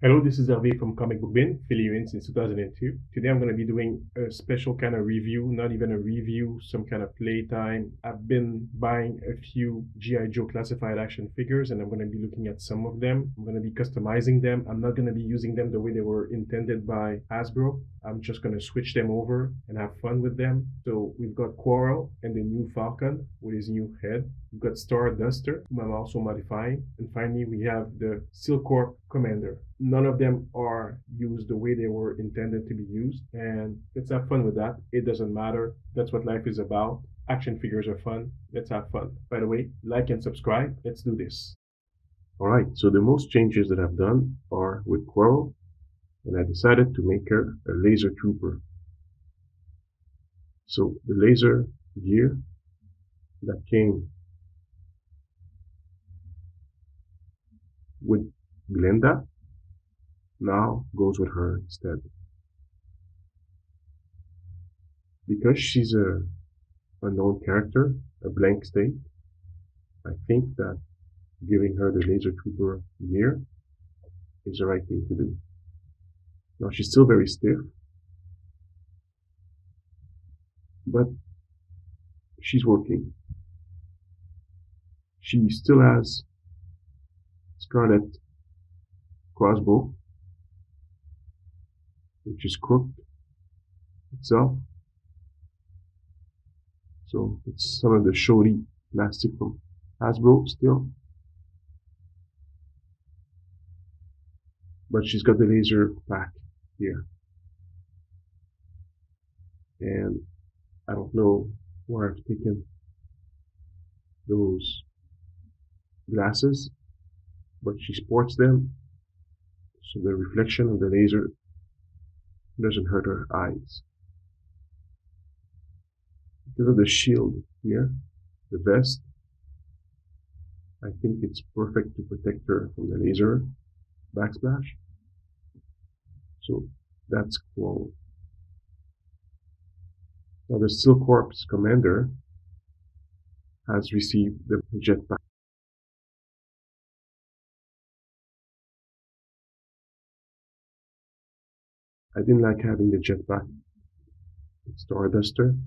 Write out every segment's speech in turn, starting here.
Hello, this is Hervé from Comic Book Bin, filling you in since 2002. Today I'm going to be doing a special kind of review, not even a review, some kind of playtime. I've been buying a few GI Joe Classified action figures and I'm going to be looking at some of them. I'm going to be customizing them. I'm not going to be using them the way they were intended by Hasbro. I'm just going to switch them over and have fun with them. So we've got Quarrel and the new Falcon with his new head. We've got Starduster, whom I'm also modifying. And finally, we have the Silcorp Commander. None of them are used the way they were intended to be used. And let's have fun with that. It doesn't matter. That's what life is about. Action figures are fun. Let's have fun. By the way, like and subscribe. Let's do this. Alright, so the most changes that I've done are with Quarrel, and I decided to make her a laser trooper. So the laser gear that came with Glenda now goes with her instead. Because she's a unknown character, a blank state, I think that giving her the laser trooper gear is the right thing to do. Now she's still very stiff, but she's working. She still has Scarlet crossbow, which is crooked itself. So it's some of the showy plastic from Hasbro still. But she's got the laser pack here. And I don't know where I've taken those glasses, but she sports them, so the reflection of the laser doesn't hurt her eyes. Because of the shield here, the vest, I think it's perfect to protect her from the laser backsplash. So that's cool. Now the Silcorp Commander has received the jetpack. I didn't like having the jetpack with Starduster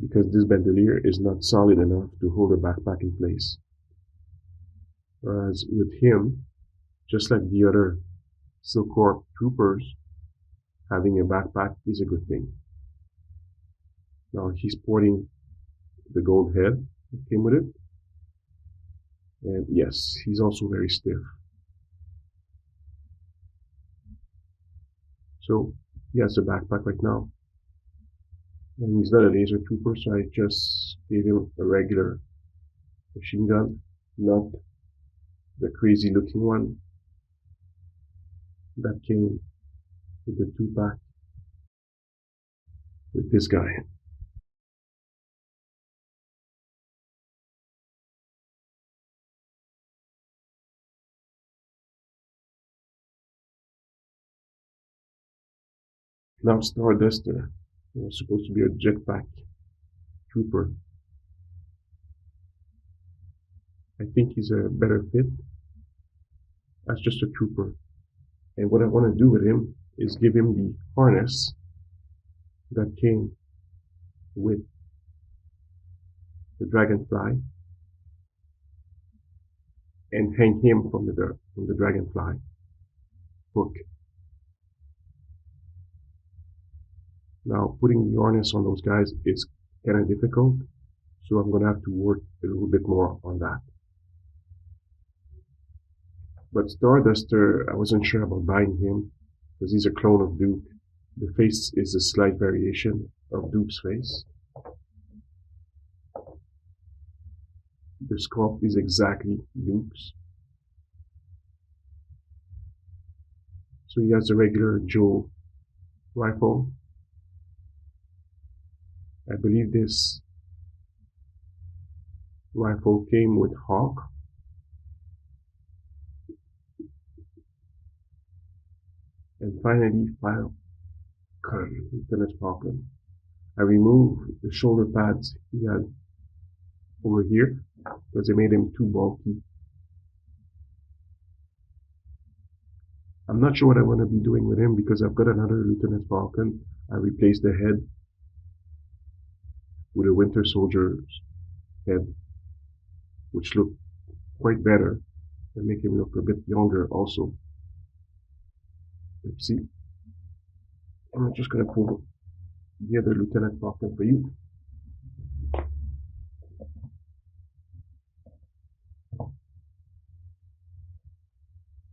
because this bandolier is not solid enough to hold a backpack in place. Whereas with him, just like the other Silcorp troopers, having a backpack is a good thing. Now he's sporting the gold head that came with it. And yes, he's also very stiff. So he has a backpack right now. And he's not a laser trooper, so I just gave him a regular machine gun, not the crazy looking one that came with the 2-pack with this guy. Now Starduster was supposed to be a jetpack trooper. I think he's a better fit as just a trooper. And what I want to do with him is give him the harness that came with the dragonfly and hang him from the dragonfly hook. Now putting the harness on those guys is kind of difficult, so I'm going to have to work a little bit more on that. But Starduster, I wasn't sure about buying him because he's a clone of Duke. The face is a slight variation of Duke's face. The sculpt is exactly Duke's. So he has a regular Joe rifle. I believe this rifle came with Hawk. And finally, Lt.Falcon. I removed the shoulder pads he had over here because they made him too bulky. I'm not sure what I want to be doing with him because I've got another Lt.Falcon. I replaced the head with a Winter Soldier's head, which looked quite better and make him look a bit younger also. Let's see. I'm just going to pull the other Lt.Falcon for you.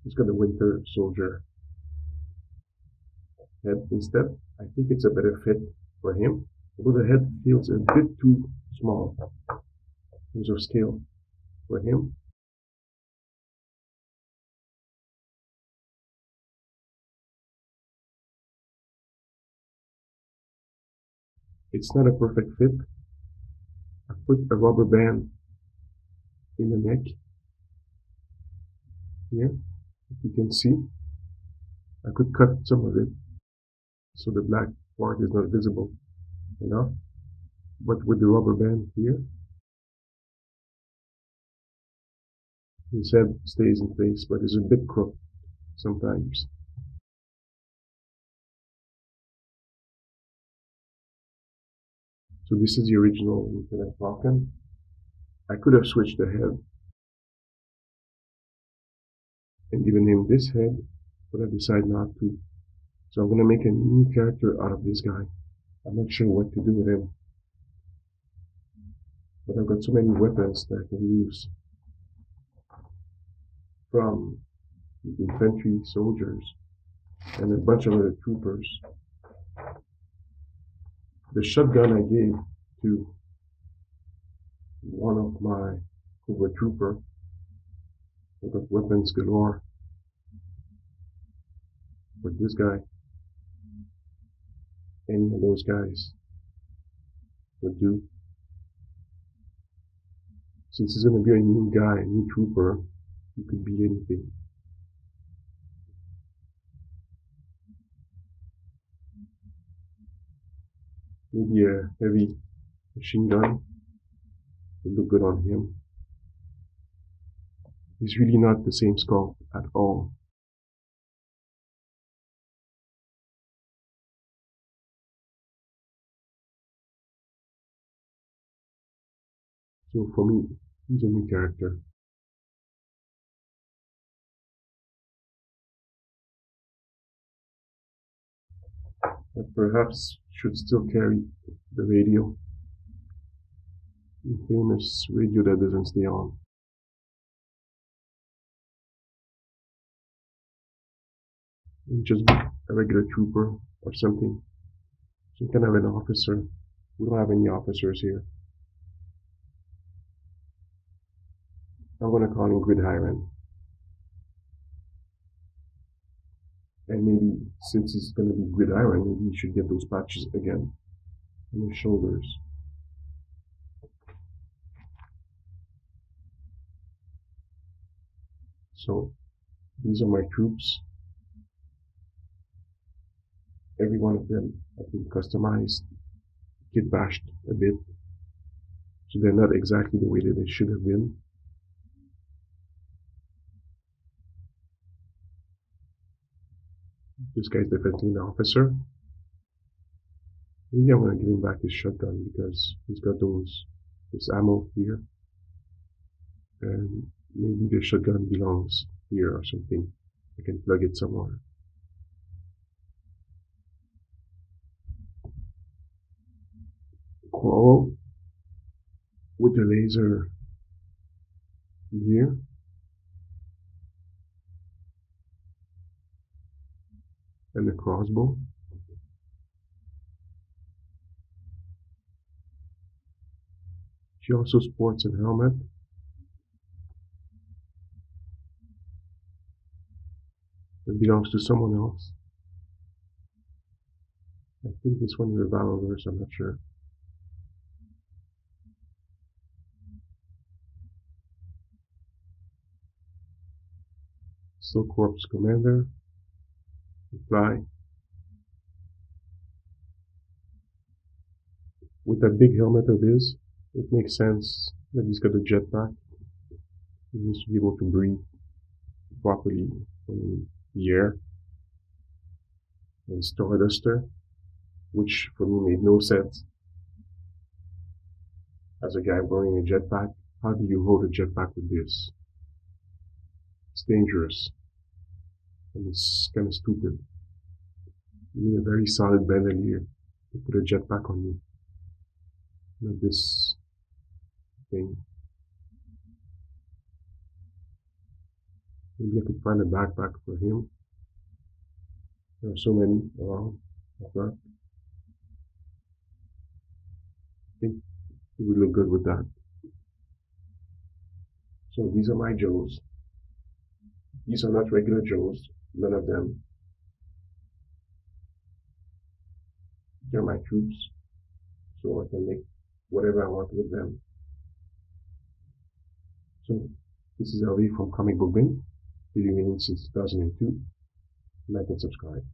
He's got a Winter Soldier head instead. I think it's a better fit for him, although the head feels a bit too small in terms of scale for him. It's not a perfect fit. I put a rubber band in the neck here, if you can see. I could cut some of it so the black part is not visible enough, but with the rubber band here, his head stays in place, but it's a bit crooked sometimes. So this is the original Lt.Falcon. I could have switched the head and given him this head, but I decided not to. So I'm going to make a new character out of this guy. I'm not sure what to do with him, but I've got so many weapons that I can use, from infantry soldiers and a bunch of other troopers. The shotgun I gave to one of my covert trooper. I've got weapons galore. For this guy, any of those guys would do. Since he's going to be a new guy, a new trooper, he could be anything. Maybe a heavy machine gun would look good on him. He's really not the same sculpt at all. So for me, he's a new character. But perhaps should still carry the radio. The famous radio that doesn't stay on. And just be a regular trooper or something. Some kind of an officer. We don't have any officers here. I'm going to call him Gridiron. And maybe, since he's going to be Gridiron, maybe he should get those patches again on his shoulders. So, these are my troops. Every one of them have been customized, kitbashed a bit, so they're not exactly the way that they should have been. This guy's definitely an officer. Maybe I'm going to give him back his shotgun because he's got this ammo here. And maybe the shotgun belongs here or something. I can plug it somewhere. Quarrel with the laser here. And the crossbow. She also sports a helmet. That belongs to someone else. I think this one is a Valorverse, I'm not sure. Still Corps Commander. Fly. With that big helmet of his, it makes sense that he's got a jetpack. He needs to be able to breathe properly when year, and Starduster, which for me made no sense. As a guy wearing a jetpack, how do you hold a jetpack with this? It's dangerous, and it's kind of stupid. You need a very solid bandolier to put a jetpack on you. Not this thing. Maybe I could find a backpack for him. There are so many around. I think he would look good with that. So these are my Joes. These are not regular Joes, none of them. They're my troops, so I can make whatever I want with them. So this is LV from Comic Book Bin, videoing since 2002. Like and subscribe.